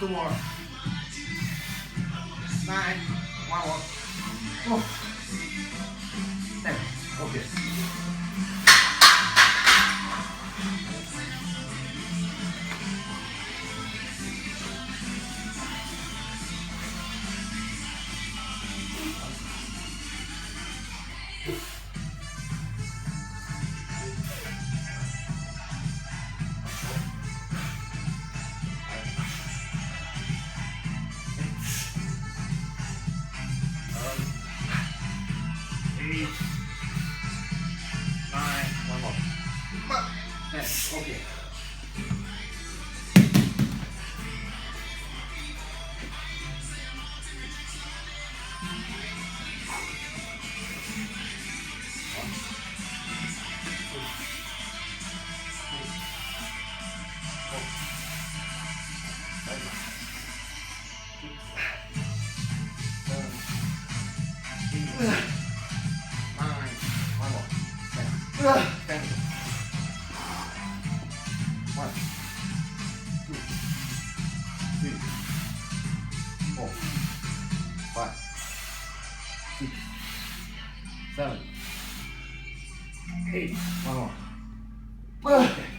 Two more. 9. One more. Oh. 10. Okay. Eight, 9, one more. 10. Okay. Thank you. 1, 2, 3, 4, 5, 6, 7, 8. One more. Okay.